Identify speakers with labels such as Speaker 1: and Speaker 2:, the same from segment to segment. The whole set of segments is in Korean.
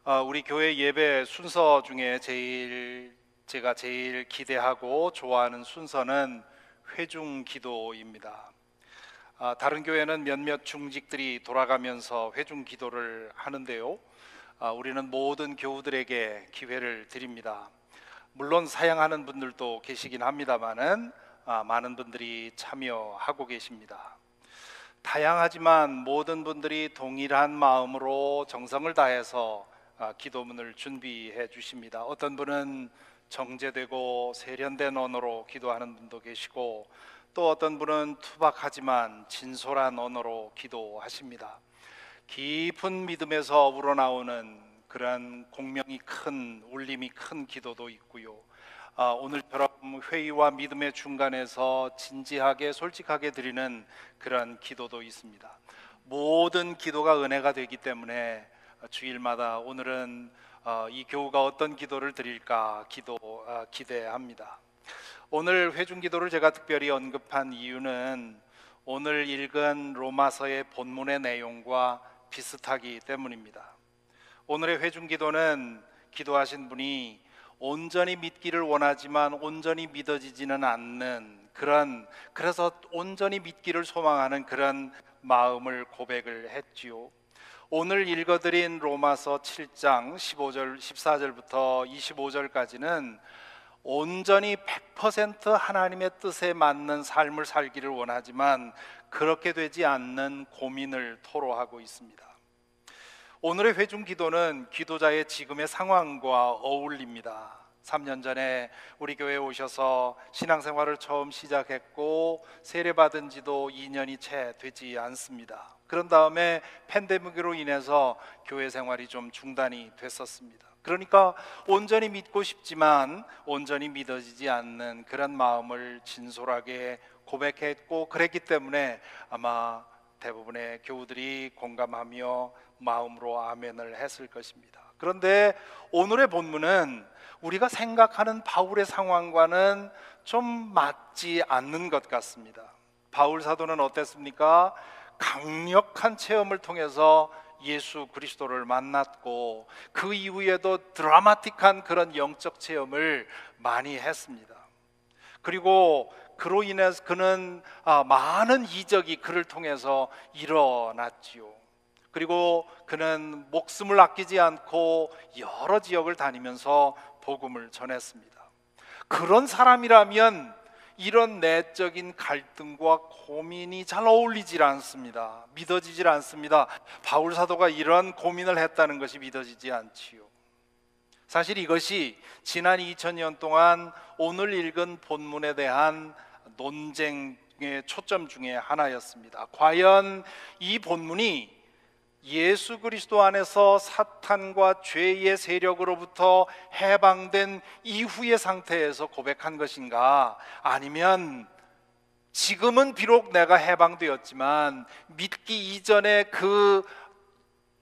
Speaker 1: 우리 교회 예배 순서 중에 제가 제일 기대하고 좋아하는 순서는 회중 기도입니다. 다른 교회는 몇몇 중직들이 돌아가면서 회중 기도를 하는데요. 우리는 모든 교우들에게 기회를 드립니다. 물론 사양하는 분들도 계시긴 합니다만은 많은 분들이 참여하고 계십니다. 다양하지만 모든 분들이 동일한 마음으로 정성을 다해서 기도문을 준비해 주십니다. 어떤 분은 정제되고 세련된 언어로 기도하는 분도 계시고, 또 어떤 분은 투박하지만 진솔한 언어로 기도하십니다. 깊은 믿음에서 우러나오는 그런 공명이 큰, 울림이 큰 기도도 있고요. 오늘처럼 회의와 믿음의 중간에서 진지하게 솔직하게 드리는 그런 기도도 있습니다. 모든 기도가 은혜가 되기 때문에 주일마다 오늘은 이 교우가 어떤 기도를 드릴까 기대합니다. 오늘 회중 기도를 제가 특별히 언급한 이유는 오늘 읽은 로마서의 본문의 내용과 비슷하기 때문입니다. 오늘의 회중 기도는 기도하신 분이 온전히 믿기를 원하지만 온전히 믿어지지는 않는 그래서 온전히 믿기를 소망하는 그런 마음을 고백을 했지요. 오늘 읽어드린 로마서 7장 14절부터 25절까지는 온전히 100% 하나님의 뜻에 맞는 삶을 살기를 원하지만 그렇게 되지 않는 고민을 토로하고 있습니다. 오늘의 회중 기도는 기도자의 지금의 상황과 어울립니다. 3년 전에 우리 교회에 오셔서 신앙생활을 처음 시작했고 세례받은 지도 2년이 채 되지 않습니다. 그런 다음에 팬데믹으로 인해서 교회 생활이 좀 중단이 됐었습니다. 그러니까 온전히 믿고 싶지만 온전히 믿어지지 않는 그런 마음을 진솔하게 고백했고, 그랬기 때문에 아마 대부분의 교우들이 공감하며 마음으로 아멘을 했을 것입니다. 그런데 오늘의 본문은 우리가 생각하는 바울의 상황과는 좀 맞지 않는 것 같습니다. 바울 사도는 어땠습니까? 강력한 체험을 통해서 예수 그리스도를 만났고 그 이후에도 드라마틱한 그런 영적 체험을 많이 했습니다. 그리고 그로 인해서 그는 많은 이적이 그를 통해서 일어났지요. 그리고 그는 목숨을 아끼지 않고 여러 지역을 다니면서 복음을 전했습니다. 그런 사람이라면 이런 내적인 갈등과 고민이 잘 어울리질 않습니다. 믿어지질 않습니다. 바울 사도가 이런 고민을 했다는 것이 믿어지지 않지요. 사실 이것이 지난 2000년 동안 오늘 읽은 본문에 대한 논쟁의 초점 중에 하나였습니다. 과연 이 본문이 예수 그리스도 안에서 사탄과 죄의 세력으로부터 해방된 이후의 상태에서 고백한 것인가, 아니면 지금은 비록 내가 해방되었지만 믿기 이전에 그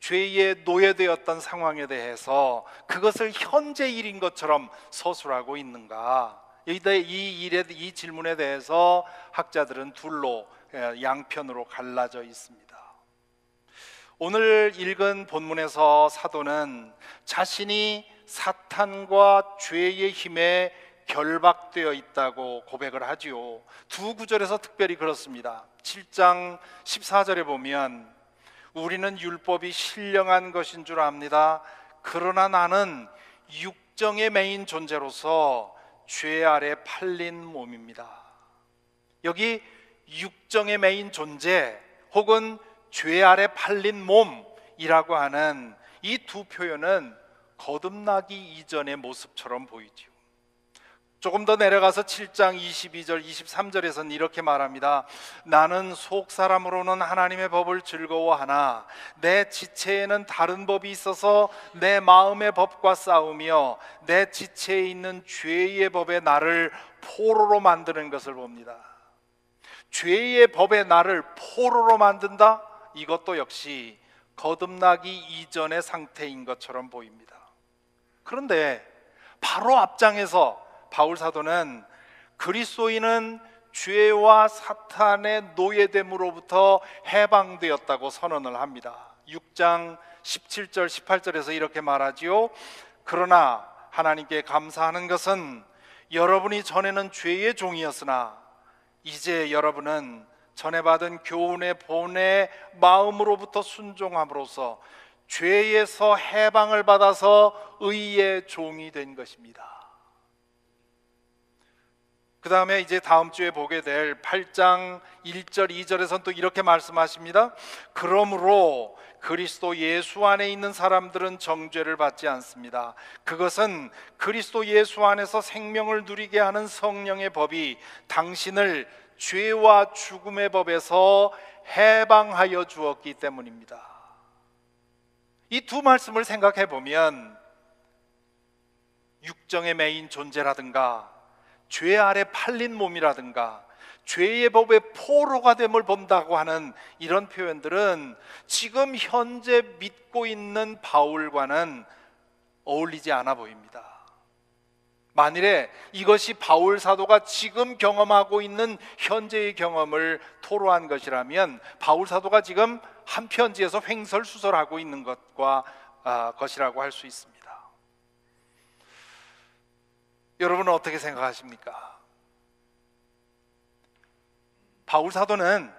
Speaker 1: 죄에 노예되었던 상황에 대해서 그것을 현재 일인 것처럼 서술하고 있는가, 이 질문에 대해서 학자들은 둘로 양편으로 갈라져 있습니다. 오늘 읽은 본문에서 사도는 자신이 사탄과 죄의 힘에 결박되어 있다고 고백을 하지요. 두 구절에서 특별히 그렇습니다. 7장 14절에 보면 우리는 율법이 신령한 것인 줄 압니다. 그러나 나는 육정의 매인 존재로서 죄 아래 팔린 몸입니다. 여기 육정의 매인 존재 혹은 죄 아래 팔린 몸이라고 하는 이 두 표현은 거듭나기 이전의 모습처럼 보이죠. 조금 더 내려가서 7장 22절 23절에서는 이렇게 말합니다. 나는 속 사람으로는 하나님의 법을 즐거워하나 내 지체에는 다른 법이 있어서 내 마음의 법과 싸우며 내 지체에 있는 죄의 법에 나를 포로로 만드는 것을 봅니다. 죄의 법에 나를 포로로 만든다? 이것도 역시 거듭나기 이전의 상태인 것처럼 보입니다. 그런데 바로 앞장에서 바울 사도는 그리스도인은 죄와 사탄의 노예됨으로부터 해방되었다고 선언을 합니다. 6장 17절 18절에서 이렇게 말하지요. 그러나 하나님께 감사하는 것은 여러분이 전에는 죄의 종이었으나 이제 여러분은 전에 받은 교훈의 본의 마음으로부터 순종함으로써 죄에서 해방을 받아서 의의 종이 된 것입니다. 그 다음에 이제 다음 주에 보게 될 8장 1절 2절에서는 또 이렇게 말씀하십니다. 그러므로 그리스도 예수 안에 있는 사람들은 정죄를 받지 않습니다. 그것은 그리스도 예수 안에서 생명을 누리게 하는 성령의 법이 당신을 죄와 죽음의 법에서 해방하여 주었기 때문입니다. 이 두 말씀을 생각해 보면 육정에 매인 존재라든가 죄 아래 팔린 몸이라든가 죄의 법의 포로가 됨을 본다고 하는 이런 표현들은 지금 현재 믿고 있는 바울과는 어울리지 않아 보입니다. 만일에 이것이 바울 사도가 지금 경험하고 있는 현재의 경험을 토로한 것이라면 바울 사도가 지금 한 편지에서 횡설수설하고 있는 것이라고 할 수 있습니다. 여러분은 어떻게 생각하십니까? 바울 사도는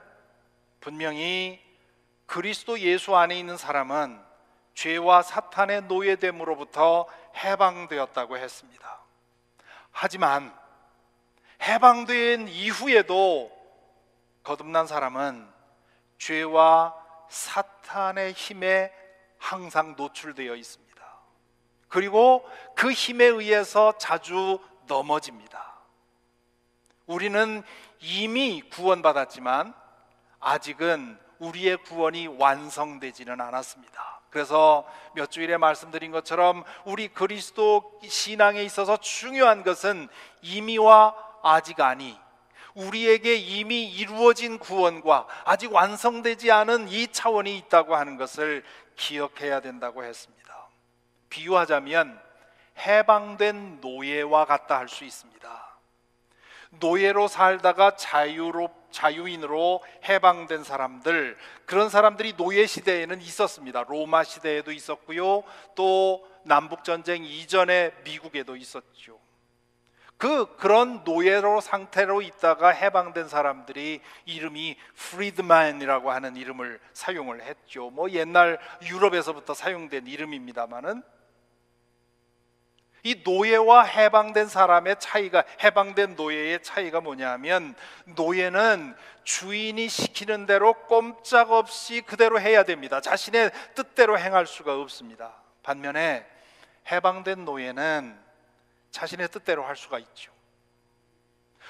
Speaker 1: 분명히 그리스도 예수 안에 있는 사람은 죄와 사탄의 노예됨으로부터 해방되었다고 했습니다. 하지만 해방된 이후에도 거듭난 사람은 죄와 사탄의 힘에 항상 노출되어 있습니다. 그리고 그 힘에 의해서 자주 넘어집니다. 우리는 이미 구원받았지만 아직은 우리의 구원이 완성되지는 않았습니다. 그래서 몇 주일에 말씀드린 것처럼 우리 그리스도 신앙에 있어서 중요한 것은 이미와 아직 아니, 우리에게 이미 이루어진 구원과 아직 완성되지 않은 이 차원이 있다고 하는 것을 기억해야 된다고 했습니다. 비유하자면 해방된 노예와 같다 할 수 있습니다. 노예로 살다가 자유인으로 해방된 사람들, 그런 사람들이 노예 시대에는 있었습니다. 로마 시대에도 있었고요, 또 남북전쟁 이전에 미국에도 있었죠. 그런 노예로 상태로 있다가 해방된 사람들이 이름이 프리드맨이라고 하는 이름을 사용을 했죠. 옛날 유럽에서부터 사용된 이름입니다만은 이 노예와 해방된 사람의 차이가, 해방된 노예의 차이가 뭐냐면, 노예는 주인이 시키는 대로 꼼짝없이 그대로 해야 됩니다. 자신의 뜻대로 행할 수가 없습니다. 반면에 해방된 노예는 자신의 뜻대로 할 수가 있죠.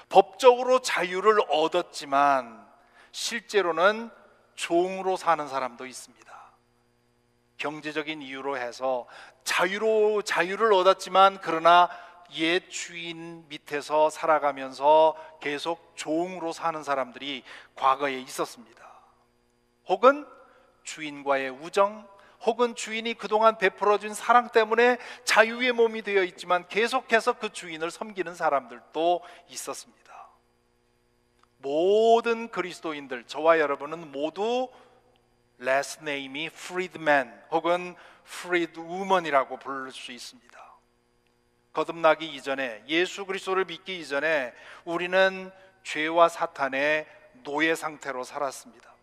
Speaker 1: 법적으로 자유를 얻었지만 실제로는 종으로 사는 사람도 있습니다. 경제적인 이유로 해서 자유를 얻었지만 그러나 옛 주인 밑에서 살아가면서 계속 종으로 사는 사람들이 과거에 있었습니다. 혹은 주인과의 우정, 혹은 주인이 그동안 베풀어준 사랑 때문에 자유의 몸이 되어 있지만 계속해서 그 주인을 섬기는 사람들도 있었습니다. 모든 그리스도인들, 저와 여러분은 모두 last name이 freedman 혹은 freedwoman이라고 부를 수 있습니다. 거듭나기 이전에, 예수 그리스도를 믿기 이전에 우리는 죄와 사탄의 노예 상태로 살았습니다.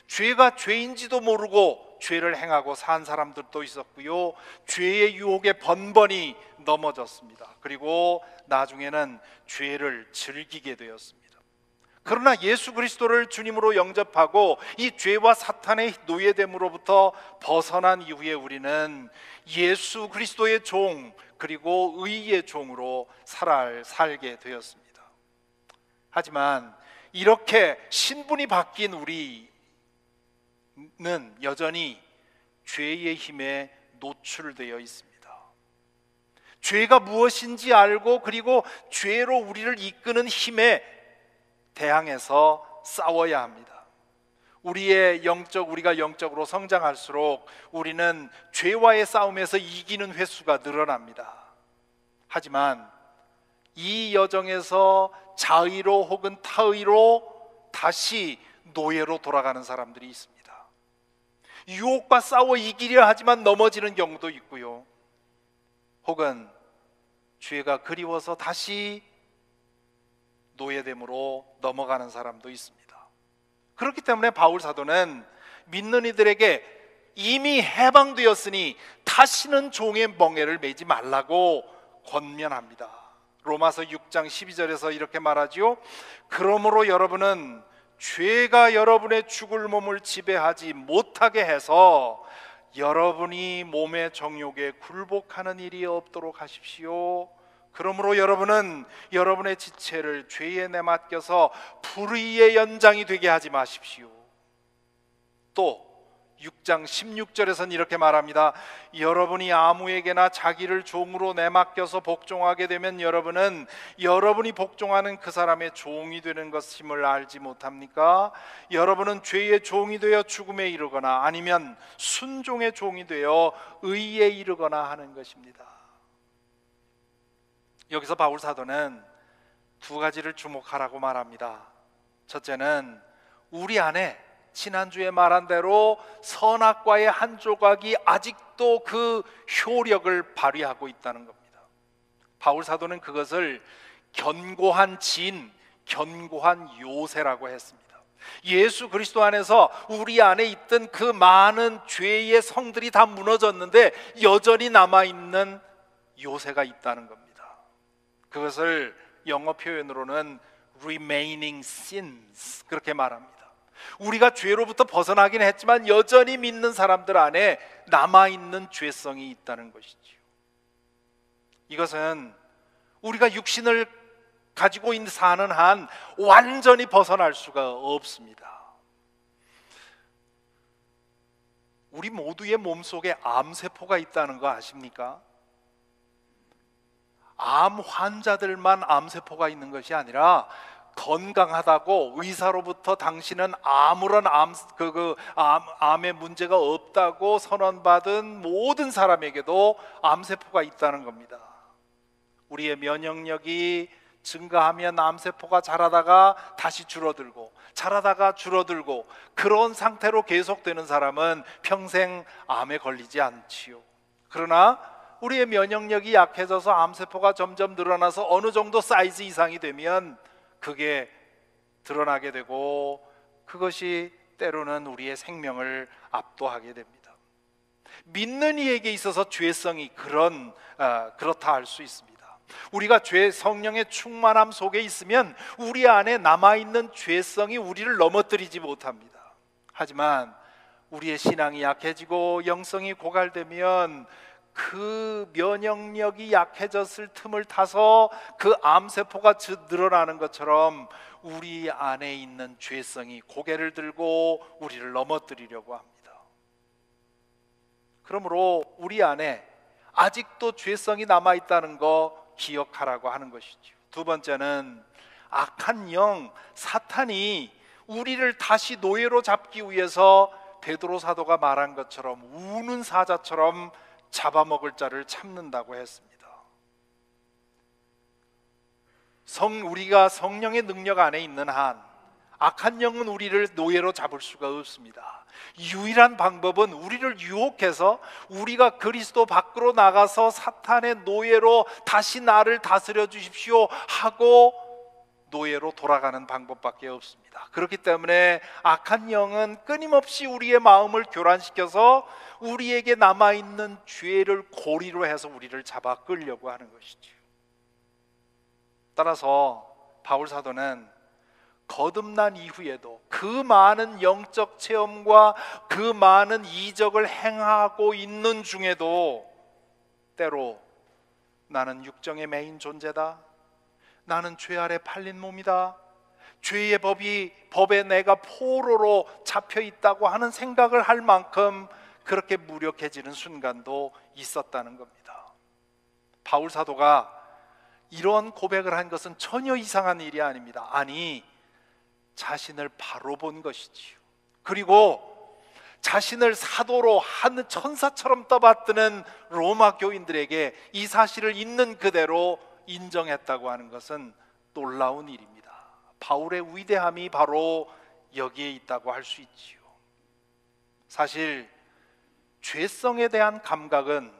Speaker 1: 죄가 죄인지도 모르고 죄를 행하고 산 사람들도 있었고요, 죄의 유혹에 번번이 넘어졌습니다. 그리고 나중에는 죄를 즐기게 되었습니다. 그러나 예수 그리스도를 주님으로 영접하고 이 죄와 사탄의 노예됨으로부터 벗어난 이후에 우리는 예수 그리스도의 종, 그리고 의의 종으로 살게 되었습니다. 하지만 이렇게 신분이 바뀐 우리는 여전히 죄의 힘에 노출되어 있습니다. 죄가 무엇인지 알고 그리고 죄로 우리를 이끄는 힘에 대항해서 싸워야 합니다. 우리가 영적으로 성장할수록 우리는 죄와의 싸움에서 이기는 횟수가 늘어납니다. 하지만 이 여정에서 자의로 혹은 타의로 다시 노예로 돌아가는 사람들이 있습니다. 유혹과 싸워 이기려 하지만 넘어지는 경우도 있고요. 혹은 죄가 그리워서 다시 노예됨으로 넘어가는 사람도 있습니다. 그렇기 때문에 바울 사도는 믿는 이들에게 이미 해방되었으니 다시는 종의 멍에를 매지 말라고 권면합니다. 로마서 6장 12절에서 이렇게 말하지요. 그러므로 여러분은 죄가 여러분의 죽을 몸을 지배하지 못하게 해서 여러분이 몸의 정욕에 굴복하는 일이 없도록 하십시오. 그러므로 여러분은 여러분의 지체를 죄에 내맡겨서 불의의 연장이 되게 하지 마십시오. 또 6장 16절에서는 이렇게 말합니다. 여러분이 아무에게나 자기를 종으로 내맡겨서 복종하게 되면 여러분은 여러분이 복종하는 그 사람의 종이 되는 것임을 알지 못합니까? 여러분은 죄의 종이 되어 죽음에 이르거나 아니면 순종의 종이 되어 의에 이르거나 하는 것입니다. 여기서 바울 사도는 두 가지를 주목하라고 말합니다. 첫째는 우리 안에 지난주에 말한 대로 선악과의 한 조각이 아직도 그 효력을 발휘하고 있다는 겁니다. 바울 사도는 그것을 견고한 진, 견고한 요새라고 했습니다. 예수 그리스도 안에서 우리 안에 있던 그 많은 죄의 성들이 다 무너졌는데 여전히 남아있는 요새가 있다는 겁니다. 그것을 영어 표현으로는 remaining sins 그렇게 말합니다. 우리가 죄로부터 벗어나긴 했지만 여전히 믿는 사람들 안에 남아있는 죄성이 있다는 것이지요. 이것은 우리가 육신을 가지고 사는 한 완전히 벗어날 수가 없습니다. 우리 모두의 몸속에 암세포가 있다는 거 아십니까? 암 환자들만 암세포가 있는 것이 아니라 건강하다고 의사로부터 당신은 아무런 암의 문제가 없다고 선언받은 모든 사람에게도 암세포가 있다는 겁니다. 우리의 면역력이 증가하면 암세포가 자라다가 다시 줄어들고 자라다가 줄어들고 그런 상태로 계속되는 사람은 평생 암에 걸리지 않지요. 그러나 우리의 면역력이 약해져서 암세포가 점점 늘어나서 어느 정도 사이즈 이상이 되면 그게 드러나게 되고 그것이 때로는 우리의 생명을 압도하게 됩니다. 믿는 이에게 있어서 죄성이 그렇다 할 수 있습니다. 우리가 성령의 충만함 속에 있으면 우리 안에 남아있는 죄성이 우리를 넘어뜨리지 못합니다. 하지만 우리의 신앙이 약해지고 영성이 고갈되면 그 면역력이 약해졌을 틈을 타서 그 암세포가 늘어나는 것처럼 우리 안에 있는 죄성이 고개를 들고 우리를 넘어뜨리려고 합니다. 그러므로 우리 안에 아직도 죄성이 남아있다는 거 기억하라고 하는 것이죠. 두 번째는 악한 영 사탄이 우리를 다시 노예로 잡기 위해서 베드로 사도가 말한 것처럼 우는 사자처럼 잡아먹을 자를 참는다고 했습니다. 우리가 성령의 능력 안에 있는 한 악한 영은 우리를 노예로 잡을 수가 없습니다. 유일한 방법은 우리를 유혹해서 우리가 그리스도 밖으로 나가서 사탄의 노예로 다시 나를 다스려 주십시오 하고 노예로 돌아가는 방법밖에 없습니다. 그렇기 때문에 악한 영은 끊임없이 우리의 마음을 교란시켜서 우리에게 남아있는 죄를 고리로 해서 우리를 잡아 끌려고 하는 것이죠. 따라서 바울 사도는 거듭난 이후에도 그 많은 영적 체험과 그 많은 이적을 행하고 있는 중에도 때로 나는 육정의 매인 존재다, 나는 죄 아래 팔린 몸이다, 죄의 법에 내가 포로로 잡혀 있다고 하는 생각을 할 만큼 그렇게 무력해지는 순간도 있었다는 겁니다. 바울 사도가 이런 고백을 한 것은 전혀 이상한 일이 아닙니다. 아니, 자신을 바로 본 것이지요. 그리고 자신을 사도로 한 천사처럼 떠받드는 로마 교인들에게 이 사실을 있는 그대로 인정했다고 하는 것은 놀라운 일입니다. 바울의 위대함이 바로 여기에 있다고 할 수 있지요. 사실 죄성에 대한 감각은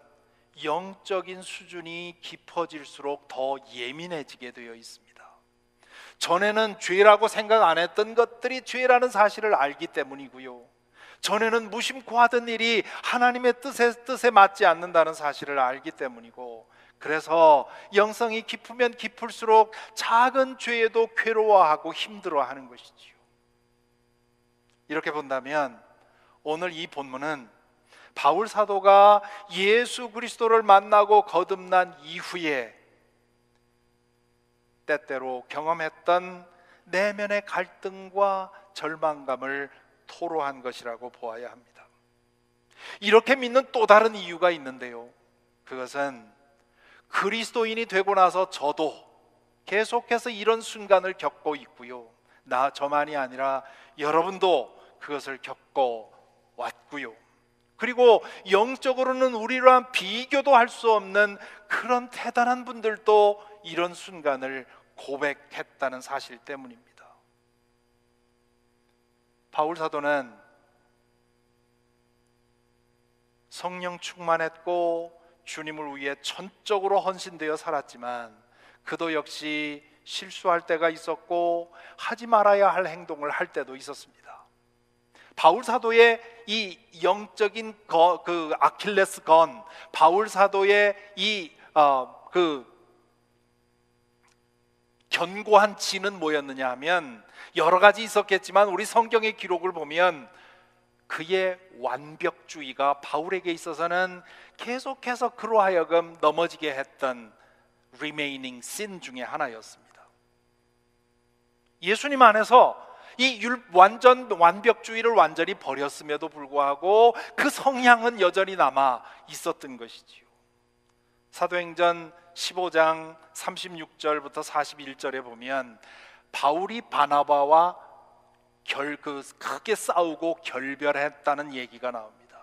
Speaker 1: 영적인 수준이 깊어질수록 더 예민해지게 되어 있습니다. 전에는 죄라고 생각 안 했던 것들이 죄라는 사실을 알기 때문이고요, 전에는 무심코 하던 일이 하나님의 뜻에 맞지 않는다는 사실을 알기 때문이고, 그래서 영성이 깊으면 깊을수록 작은 죄에도 괴로워하고 힘들어하는 것이지요. 이렇게 본다면 오늘 이 본문은 바울 사도가 예수 그리스도를 만나고 거듭난 이후에 때때로 경험했던 내면의 갈등과 절망감을 토로한 것이라고 보아야 합니다. 이렇게 믿는 또 다른 이유가 있는데요, 그것은 그리스도인이 되고 나서 저도 계속해서 이런 순간을 겪고 있고요, 저만이 아니라 여러분도 그것을 겪고 왔고요, 그리고 영적으로는 우리랑 비교도 할 수 없는 그런 대단한 분들도 이런 순간을 고백했다는 사실 때문입니다. 바울 사도는 성령 충만했고 주님을 위해 전적으로 헌신되어 살았지만 그도 역시 실수할 때가 있었고 하지 말아야 할 행동을 할 때도 있었습니다. 바울 사도의 이 영적인 그 아킬레스건, 바울 사도의 이 견고한 진은 뭐였느냐 하면 여러 가지 있었겠지만 우리 성경의 기록을 보면 그의 완벽주의가 바울에게 있어서는 계속해서 그로 하여금 넘어지게 했던 remaining sin 중에 하나였습니다. 예수님 안에서 이 완전 완벽주의를 완전히 버렸음에도 불구하고 그 성향은 여전히 남아 있었던 것이지요. 사도행전 15장 36절부터 41절에 보면 바울이 바나바와 크게 싸우고 결별했다는 얘기가 나옵니다.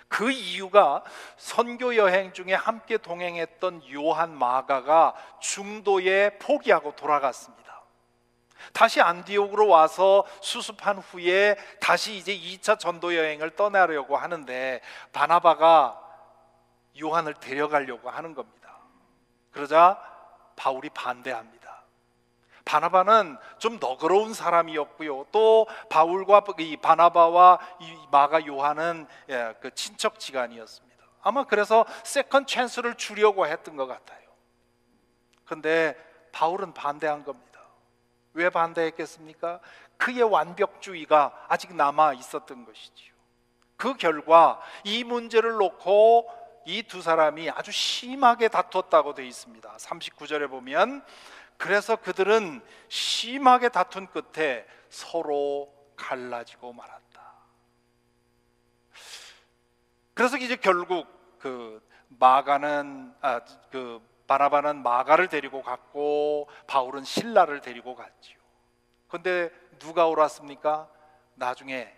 Speaker 1: 그 이유가 선교 여행 중에 함께 동행했던 요한 마가가 중도에 포기하고 돌아갔습니다. 다시 안디옥으로 와서 수습한 후에 다시 이제 2차 전도 여행을 떠나려고 하는데 바나바가 요한을 데려가려고 하는 겁니다. 그러자 바울이 반대합니다. 바나바는 좀 너그러운 사람이었고요, 또 바울과 이 바나바와 이 마가 요한은 그 친척지간이었습니다. 아마 그래서 세컨 찬스를 주려고 했던 것 같아요. 그런데 바울은 반대한 겁니다. 왜 반대했겠습니까? 그의 완벽주의가 아직 남아 있었던 것이지요. 그 결과 이 문제를 놓고 이 두 사람이 아주 심하게 다퉜다고 되어 있습니다. 39절에 보면 그래서 그들은 심하게 다툰 끝에 서로 갈라지고 말았다. 그래서 이제 결국 바나바는 마가를 데리고 갔고 바울은 실라를 데리고 갔지요. 그런데 누가 옳았습니까? 나중에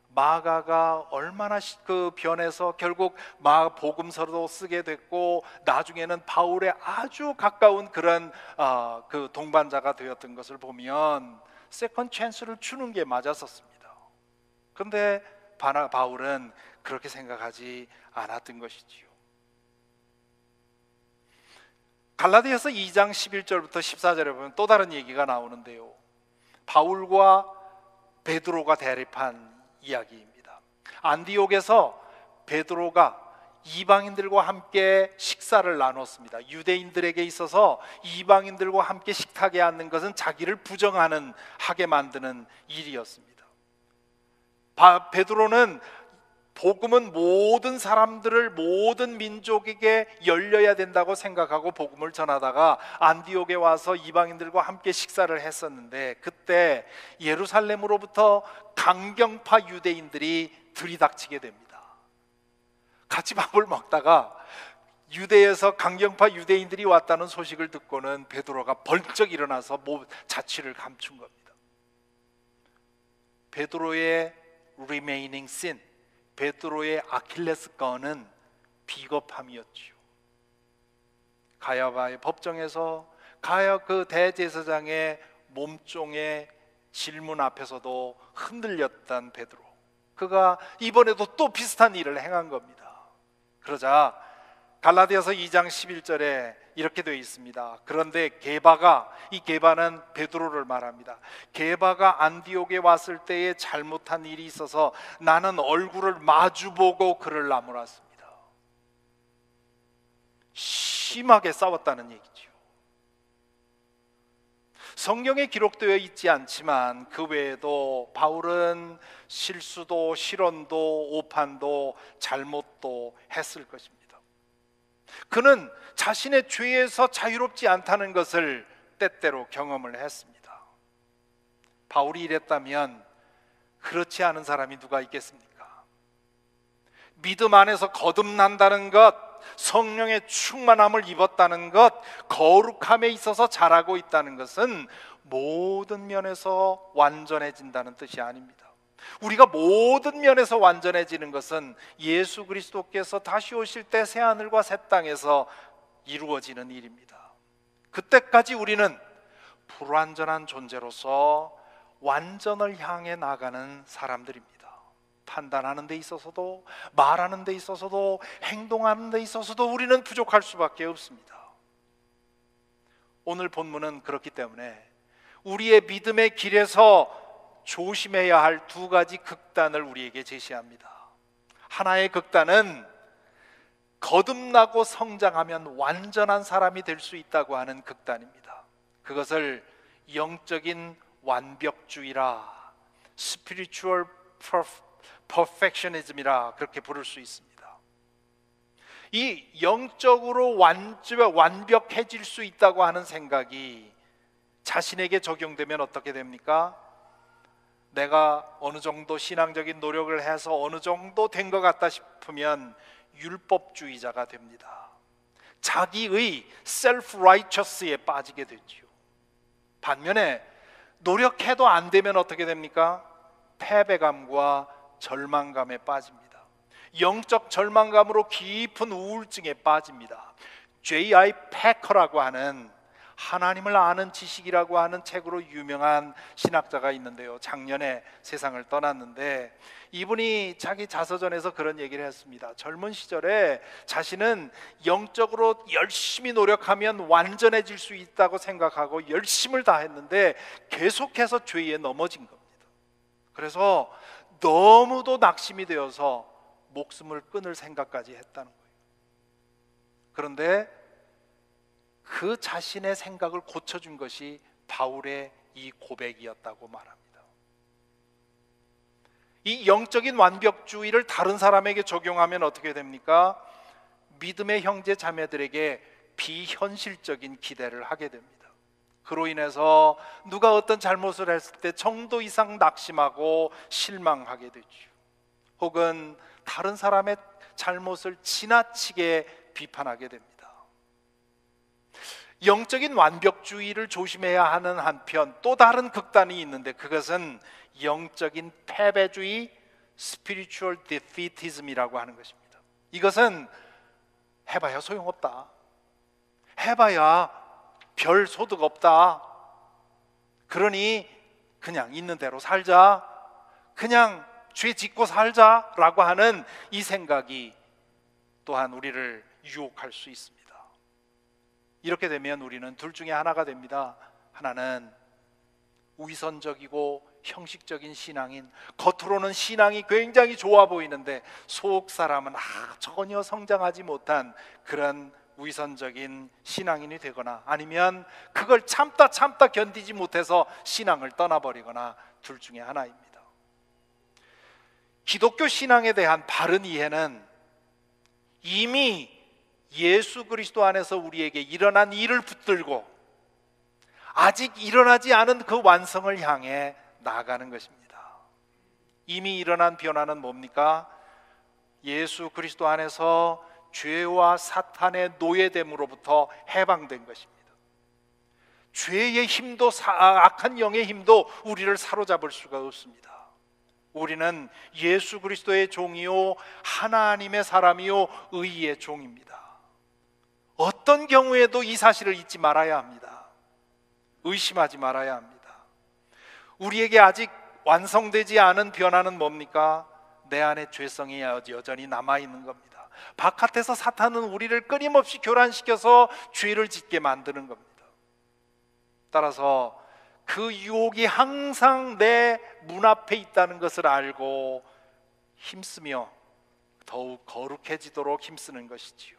Speaker 1: 마가가 얼마나 변해서 결국 복음서도 쓰게 됐고 나중에는 바울의 아주 가까운 그런 그 동반자가 되었던 것을 보면 세컨 찬스를 주는 게 맞았었습니다. 그런데 바울은 그렇게 생각하지 않았던 것이지요. 갈라디아서 2장 11절부터 14절에 보면 또 다른 얘기가 나오는데요, 바울과 베드로가 대립한 이야기입니다. 안디옥에서 베드로가 이방인들과 함께 식사를 나눴습니다. 유대인들에게 있어서 이방인들과 함께 식탁에 앉는 것은 자기를 부정하게 만드는 일이었습니다. 베드로는 복음은 모든 사람들을, 모든 민족에게 열려야 된다고 생각하고 복음을 전하다가 안디옥에 와서 이방인들과 함께 식사를 했었는데 그때 예루살렘으로부터 강경파 유대인들이 들이닥치게 됩니다. 같이 밥을 먹다가 유대에서 강경파 유대인들이 왔다는 소식을 듣고는 베드로가 벌쩍 일어나서 자취를 감춘 겁니다. 베드로의 remaining sin, 베드로의 아킬레스건은 비겁함이었지요. 가야바의 법정에서 그 대제사장의 몸종의 질문 앞에서도 흔들렸던 베드로, 그가 이번에도 또 비슷한 일을 행한 겁니다. 그러자 갈라디아서 2장 11절에 이렇게 되어 있습니다. 그런데 게바가, 이 게바는 베드로를 말합니다. 게바가 안디옥에 왔을 때에 잘못한 일이 있어서 나는 얼굴을 마주보고 그를 나무랐습니다. 심하게 싸웠다는 얘기죠. 성경에 기록되어 있지 않지만 그 외에도 바울은 실수도 실언도 오판도 잘못도 했을 것입니다. 그는 자신의 죄에서 자유롭지 않다는 것을 때때로 경험을 했습니다. 바울이 이랬다면 그렇지 않은 사람이 누가 있겠습니까? 믿음 안에서 거듭난다는 것, 성령의 충만함을 입었다는 것, 거룩함에 있어서 자라고 있다는 것은 모든 면에서 완전해진다는 뜻이 아닙니다. 우리가 모든 면에서 완전해지는 것은 예수 그리스도께서 다시 오실 때 새하늘과 새 땅에서 이루어지는 일입니다. 그때까지 우리는 불완전한 존재로서 완전을 향해 나가는 사람들입니다. 판단하는 데 있어서도, 말하는 데 있어서도, 행동하는 데 있어서도 우리는 부족할 수밖에 없습니다. 오늘 본문은 그렇기 때문에 우리의 믿음의 길에서 조심해야 할 두 가지 극단을 우리에게 제시합니다. 하나의 극단은 거듭나고 성장하면 완전한 사람이 될 수 있다고 하는 극단입니다. 그것을 영적인 완벽주의라, spiritual perfectionism이라 그렇게 부를 수 있습니다. 이 영적으로 완벽해질 수 있다고 하는 생각이 자신에게 적용되면 어떻게 됩니까? 내가 어느 정도 신앙적인 노력을 해서 어느 정도 된 것 같다 싶으면 율법주의자가 됩니다. 자기의 self-righteous에 빠지게 되죠. 반면에 노력해도 안 되면 어떻게 됩니까? 패배감과 절망감에 빠집니다. 영적 절망감으로 깊은 우울증에 빠집니다. J.I. 패커라고 하는 하나님을 아는 지식이라고 하는 책으로 유명한 신학자가 있는데요, 작년에 세상을 떠났는데 이분이 자기 자서전에서 그런 얘기를 했습니다. 젊은 시절에 자신은 영적으로 열심히 노력하면 완전해질 수 있다고 생각하고 열심을 다했는데 계속해서 죄에 넘어진 겁니다. 그래서 너무도 낙심이 되어서 목숨을 끊을 생각까지 했다는 거예요. 그런데 그 자신의 생각을 고쳐준 것이 바울의 이 고백이었다고 말합니다. 이 영적인 완벽주의를 다른 사람에게 적용하면 어떻게 됩니까? 믿음의 형제 자매들에게 비현실적인 기대를 하게 됩니다. 그로 인해서 누가 어떤 잘못을 했을 때 정도 이상 낙심하고 실망하게 되죠. 혹은 다른 사람의 잘못을 지나치게 비판하게 됩니다. 영적인 완벽주의를 조심해야 하는 한편 또 다른 극단이 있는데 그것은 영적인 패배주의, spiritual defeatism이라고 하는 것입니다. 이것은 해봐야 소용없다, 해봐야 별 소득 없다, 그러니 그냥 있는 대로 살자, 그냥 죄 짓고 살자라고 하는 이 생각이 또한 우리를 유혹할 수 있습니다. 이렇게 되면 우리는 둘 중에 하나가 됩니다. 하나는 위선적이고 형식적인 신앙인, 겉으로는 신앙이 굉장히 좋아 보이는데 속 사람은 전혀 성장하지 못한 그런 위선적인 신앙인이 되거나, 아니면 그걸 참다 견디지 못해서 신앙을 떠나버리거나, 둘 중에 하나입니다. 기독교 신앙에 대한 바른 이해는 이미 예수 그리스도 안에서 우리에게 일어난 일을 붙들고 아직 일어나지 않은 그 완성을 향해 나아가는 것입니다. 이미 일어난 변화는 뭡니까? 예수 그리스도 안에서 죄와 사탄의 노예됨으로부터 해방된 것입니다. 죄의 힘도 악한 영의 힘도 우리를 사로잡을 수가 없습니다. 우리는 예수 그리스도의 종이요 하나님의 사람이요 의의 종입니다. 어떤 경우에도 이 사실을 잊지 말아야 합니다. 의심하지 말아야 합니다. 우리에게 아직 완성되지 않은 변화는 뭡니까? 내 안에 죄성이 여전히 남아있는 겁니다. 바깥에서 사탄은 우리를 끊임없이 교란시켜서 죄를 짓게 만드는 겁니다. 따라서 그 유혹이 항상 내 문 앞에 있다는 것을 알고 힘쓰며 더욱 거룩해지도록 힘쓰는 것이지요.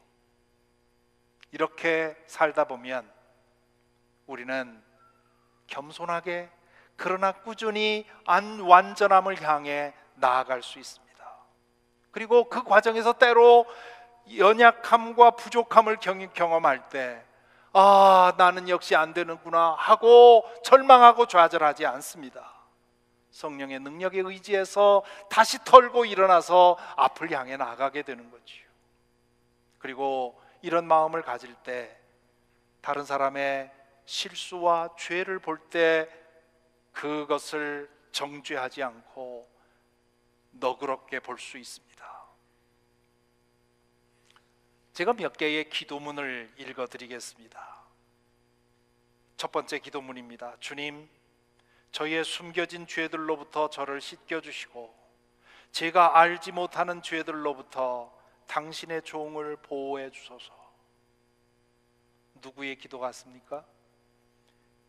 Speaker 1: 이렇게 살다 보면 우리는 겸손하게 그러나 꾸준히 완전함을 향해 나아갈 수 있습니다. 그리고 그 과정에서 때로 연약함과 부족함을 경험할 때 나는 역시 안 되는구나 하고 절망하고 좌절하지 않습니다. 성령의 능력에 의지해서 다시 털고 일어나서 앞을 향해 나가게 되는 거지요. 그리고 이런 마음을 가질 때 다른 사람의 실수와 죄를 볼 때 그것을 정죄하지 않고 너그럽게 볼 수 있습니다. 제가 몇 개의 기도문을 읽어드리겠습니다. 첫 번째 기도문입니다. 주님, 저희의 숨겨진 죄들로부터 저를 씻겨주시고 제가 알지 못하는 죄들로부터 당신의 종을 보호해 주소서. 누구의 기도 같습니까?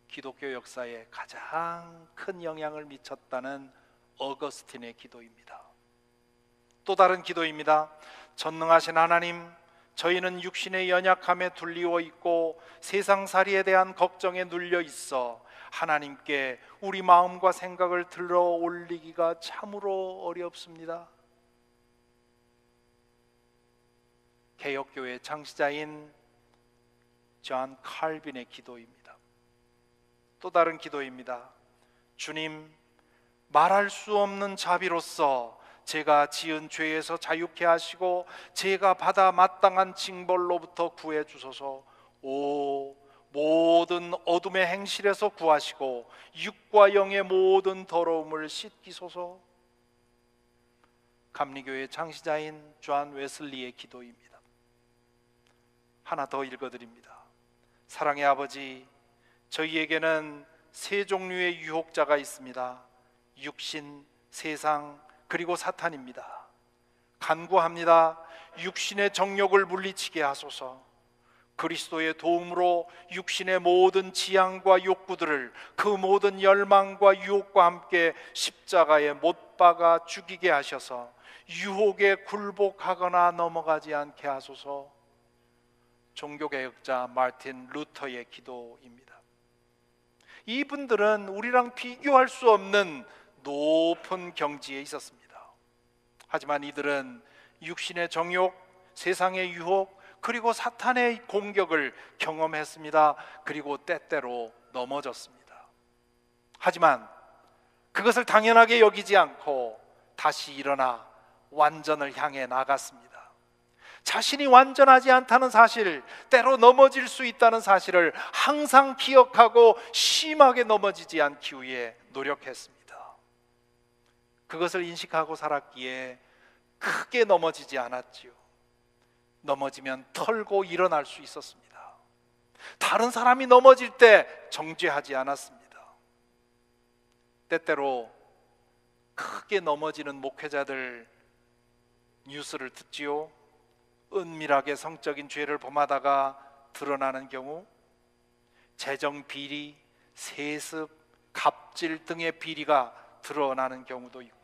Speaker 1: 기독교 역사에 가장 큰 영향을 미쳤다는 어거스틴의 기도입니다. 또 다른 기도입니다. 전능하신 하나님, 저희는 육신의 연약함에 둘리워 있고 세상살이에 대한 걱정에 눌려 있어 하나님께 우리 마음과 생각을 들어 올리기가 참으로 어렵습니다. 개혁교회 창시자인 존 칼빈의 기도입니다. 또 다른 기도입니다. 주님, 말할 수 없는 자비로서 제가 지은 죄에서 자유케 하시고 제가 받아 마땅한 징벌로부터 구해 주소서. 모든 어둠의 행실에서 구하시고 육과 영의 모든 더러움을 씻기소서. 감리교회 창시자인 존 웨슬리의 기도입니다. 하나 더 읽어드립니다. 사랑의 아버지, 저희에게는 세 종류의 유혹자가 있습니다. 육신, 세상, 그리고 사탄입니다. 간구합니다. 육신의 정욕을 물리치게 하소서. 그리스도의 도움으로 육신의 모든 지향과 욕구들을 그 모든 열망과 유혹과 함께 십자가에 못 박아 죽이게 하셔서 유혹에 굴복하거나 넘어가지 않게 하소서. 종교개혁자 마틴 루터의 기도입니다. 이분들은 우리랑 비교할 수 없는 높은 경지에 있었습니다. 하지만 이들은 육신의 정욕, 세상의 유혹, 그리고 사탄의 공격을 경험했습니다. 그리고 때때로 넘어졌습니다. 하지만 그것을 당연하게 여기지 않고 다시 일어나 완전을 향해 나갔습니다. 자신이 완전하지 않다는 사실, 때로 넘어질 수 있다는 사실을 항상 기억하고 심하게 넘어지지 않기 위해 노력했습니다. 그것을 인식하고 살았기에 크게 넘어지지 않았지요. 넘어지면 털고 일어날 수 있었습니다. 다른 사람이 넘어질 때 정죄하지 않았습니다. 때때로 크게 넘어지는 목회자들 뉴스를 듣지요. 은밀하게 성적인 죄를 범하다가 드러나는 경우, 재정 비리, 세습, 갑질 등의 비리가 드러나는 경우도 있고요.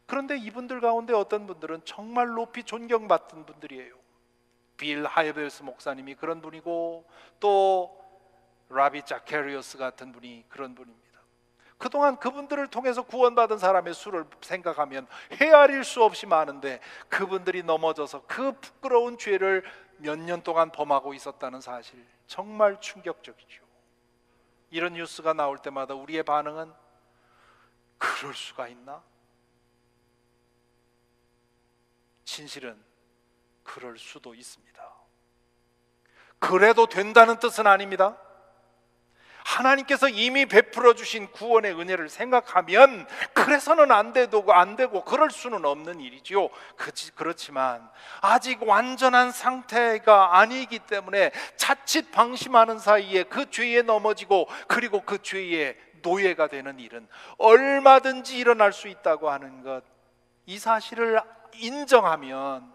Speaker 1: 그런데 이분들 가운데 어떤 분들은 정말 높이 존경받던 분들이에요. 빌 하이벨스 목사님이 그런 분이고, 또 라비 자케리오스 같은 분이 그런 분입니다. 그동안 그분들을 통해서 구원받은 사람의 수를 생각하면 헤아릴 수 없이 많은데, 그분들이 넘어져서 그 부끄러운 죄를 몇 년 동안 범하고 있었다는 사실, 정말 충격적이죠. 이런 뉴스가 나올 때마다 우리의 반응은 그럴 수가 있나? 진실은 그럴 수도 있습니다. 그래도 된다는 뜻은 아닙니다. 하나님께서 이미 베풀어 주신 구원의 은혜를 생각하면 그래서는 안 되고 그럴 수는 없는 일이지요. 그렇지만 아직 완전한 상태가 아니기 때문에 자칫 방심하는 사이에 그 죄에 넘어지고 그리고 그 죄의 노예가 되는 일은 얼마든지 일어날 수 있다고 하는 것, 이 사실을 인정하면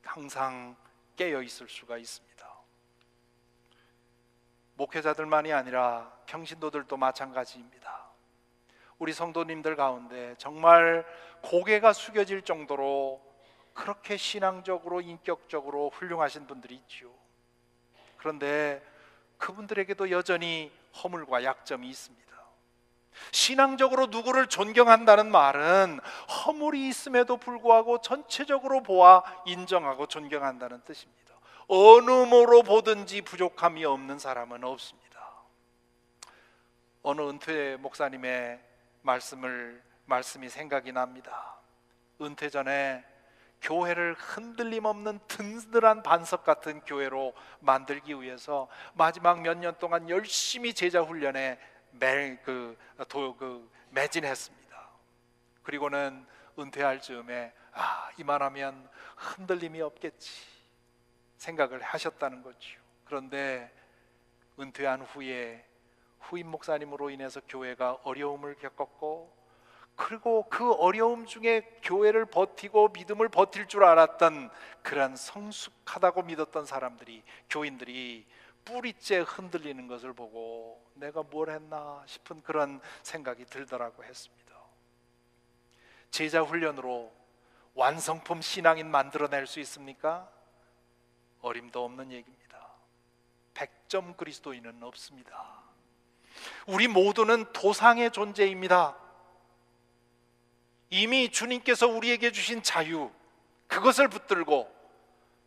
Speaker 1: 항상 깨어 있을 수가 있습니다. 목회자들만이 아니라 평신도들도 마찬가지입니다. 우리 성도님들 가운데 정말 고개가 숙여질 정도로 그렇게 신앙적으로 인격적으로 훌륭하신 분들이 있죠. 그런데 그분들에게도 여전히 허물과 약점이 있습니다. 신앙적으로 누구를 존경한다는 말은 허물이 있음에도 불구하고 전체적으로 보아 인정하고 존경한다는 뜻입니다. 어느 모로 보든지 부족함이 없는 사람은 없습니다. 어느 은퇴 목사님의 말씀이 생각이 납니다. 은퇴 전에 교회를 흔들림 없는 든든한 반석 같은 교회로 만들기 위해서 마지막 몇 년 동안 열심히 제자 훈련에 매진했습니다. 그리고는 은퇴할 즈음에 이만하면 흔들림이 없겠지 생각을 하셨다는 거죠. 그런데 은퇴한 후에 후임 목사님으로 인해서 교회가 어려움을 겪었고, 그리고 그 어려움 중에 교회를 버티고 믿음을 버틸 줄 알았던 그런 성숙하다고 믿었던 사람들이, 교인들이 뿌리째 흔들리는 것을 보고 내가 뭘 했나 싶은 그런 생각이 들더라고 했습니다. 제자 훈련으로 완성품 신앙인 만들어낼 수 있습니까? 어림도 없는 얘기입니다. 100점 그리스도인은 없습니다. 우리 모두는 도상의 존재입니다. 이미 주님께서 우리에게 주신 자유, 그것을 붙들고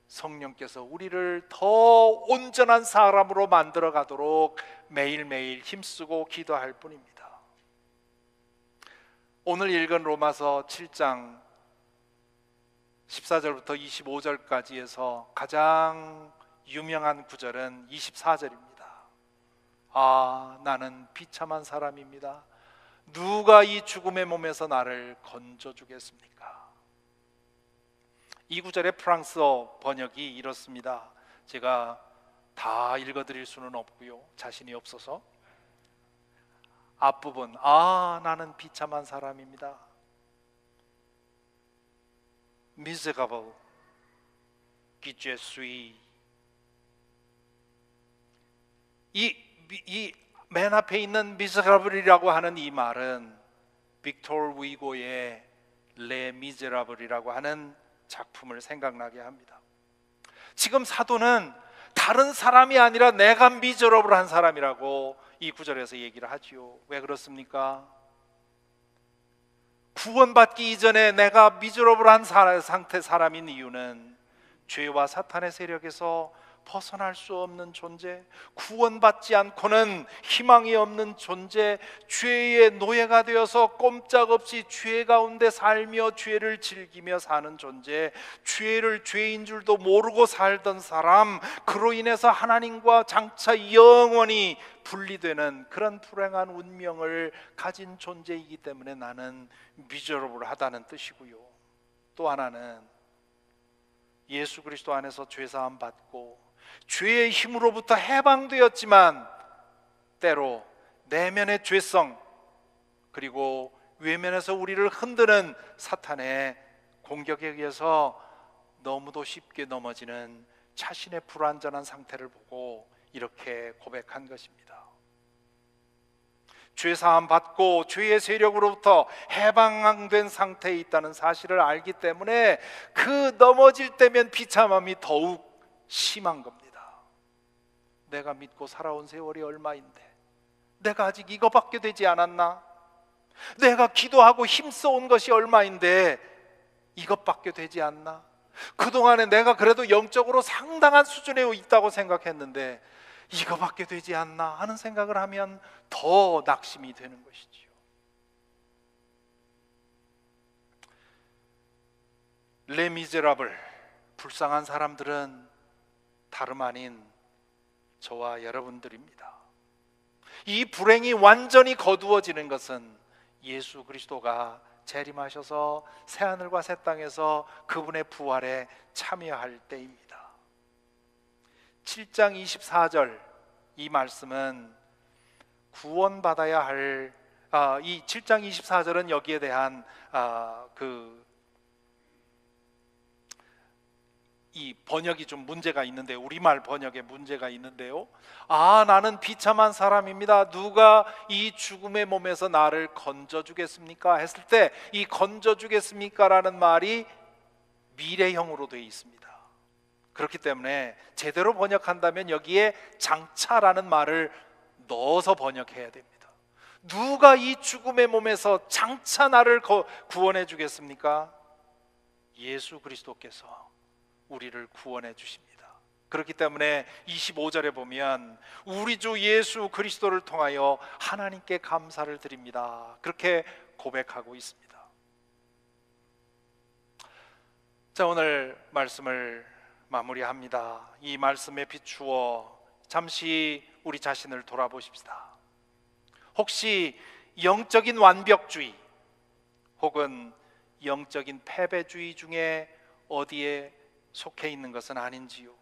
Speaker 1: 성령께서 우리를 더 온전한 사람으로 만들어 가도록 매일매일 힘쓰고 기도할 뿐입니다. 오늘 읽은 로마서 7장 14절부터 25절까지에서 가장 유명한 구절은 24절입니다. 나는 비참한 사람입니다. 누가 이 죽음의 몸에서 나를 건져주겠습니까? 이 구절의 프랑스어 번역이 이렇습니다. 제가 다 읽어드릴 수는 없고요, 자신이 없어서. 앞부분, 나는 비참한 사람입니다. Miserable qui je suis. 이 맨 앞에 있는 미세라블이라고 하는 이 말은 빅토르 위고의 레 미제라블이라고 하는 작품을 생각나게 합니다. 지금 사도는 다른 사람이 아니라 내가 미저러블한 사람이라고 이 구절에서 얘기를 하지요. 왜 그렇습니까? 구원받기 이전에 내가 미저러블한 상태 사람인 이유는 죄와 사탄의 세력에서 벗어날 수 없는 존재, 구원받지 않고는 희망이 없는 존재, 죄의 노예가 되어서 꼼짝없이 죄 가운데 살며 죄를 즐기며 사는 존재, 죄를 죄인 줄도 모르고 살던 사람, 그로 인해서 하나님과 장차 영원히 분리되는 그런 불행한 운명을 가진 존재이기 때문에 나는 미저러블하다는 뜻이고요. 또 하나는 예수 그리스도 안에서 죄사함 받고 죄의 힘으로부터 해방되었지만 때로 내면의 죄성, 그리고 외면에서 우리를 흔드는 사탄의 공격에 의해서 너무도 쉽게 넘어지는 자신의 불완전한 상태를 보고 이렇게 고백한 것입니다. 죄사함 받고 죄의 세력으로부터 해방된 상태에 있다는 사실을 알기 때문에 그 넘어질 때면 비참함이 더욱 심한 겁니다. 내가 믿고 살아온 세월이 얼마인데, 내가 아직 이거밖에 되지 않았나? 내가 기도하고 힘써온 것이 얼마인데 이것밖에 되지 않나? 그동안에 내가 그래도 영적으로 상당한 수준에 있다고 생각했는데 이거밖에 되지 않나 하는 생각을 하면 더 낙심이 되는 것이지요. 레 미제라블, 불쌍한 사람들은 다름 아닌 저와 여러분들입니다. 이 불행이 완전히 거두어지는 것은 예수 그리스도가 재림하셔서 새하늘과 새 땅에서 그분의 부활에 참여할 때입니다. 7장 24절 이 말씀은 구원받아야 할 이 7장 24절은 여기에 대한 이 번역이 좀 문제가 있는데, 우리말 번역에 문제가 있는데요. 나는 비참한 사람입니다. 누가 이 죽음의 몸에서 나를 건져주겠습니까? 했을 때 이 건져주겠습니까? 라는 말이 미래형으로 되어 있습니다. 그렇기 때문에 제대로 번역한다면 여기에 장차라는 말을 넣어서 번역해야 됩니다. 누가 이 죽음의 몸에서 장차 나를 구원해 주겠습니까? 예수 그리스도께서 우리를 구원해 주십니다. 그렇기 때문에 25절에 보면 우리 주 예수 그리스도를 통하여 하나님께 감사를 드립니다, 그렇게 고백하고 있습니다. 자, 오늘 말씀을 마무리합니다. 이 말씀에 비추어 잠시 우리 자신을 돌아보십시다. 혹시 영적인 완벽주의 혹은 영적인 패배주의 중에 어디에 속해 있는 것은 아닌지요?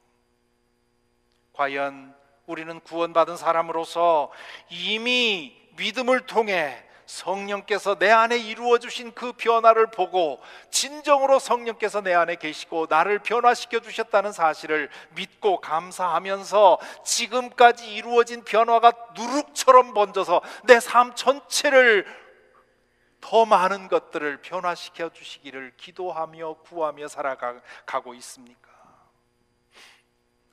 Speaker 1: 과연 우리는 구원받은 사람으로서 이미 믿음을 통해 성령께서 내 안에 이루어 주신 그 변화를 보고 진정으로 성령께서 내 안에 계시고 나를 변화시켜 주셨다는 사실을 믿고 감사하면서 지금까지 이루어진 변화가 누룩처럼 번져서 내 삶 전체를, 더 많은 것들을 변화시켜 주시기를 기도하며 구하며 살아가고 있습니까?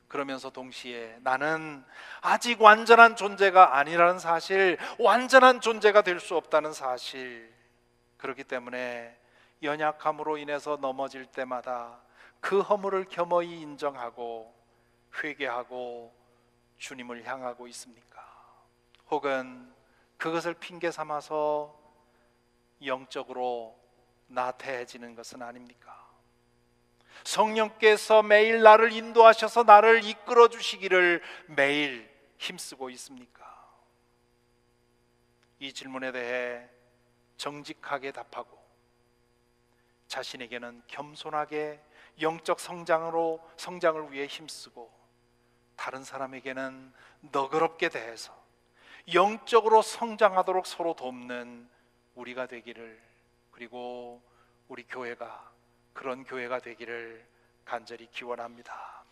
Speaker 1: 그러면서 동시에 나는 아직 완전한 존재가 아니라는 사실, 완전한 존재가 될 수 없다는 사실, 그렇기 때문에 연약함으로 인해서 넘어질 때마다 그 허물을 겸허히 인정하고 회개하고 주님을 향하고 있습니까? 혹은 그것을 핑계 삼아서 영적으로 나태해지는 것은 아닙니까? 성령께서 매일 나를 인도하셔서 나를 이끌어 주시기를 매일 힘쓰고 있습니까? 이 질문에 대해 정직하게 답하고 자신에게는 겸손하게 영적 성장을 위해 힘쓰고 다른 사람에게는 너그럽게 대해서 영적으로 성장하도록 서로 돕는 우리가 되기를, 그리고 우리 교회가 그런 교회가 되기를 간절히 기원합니다.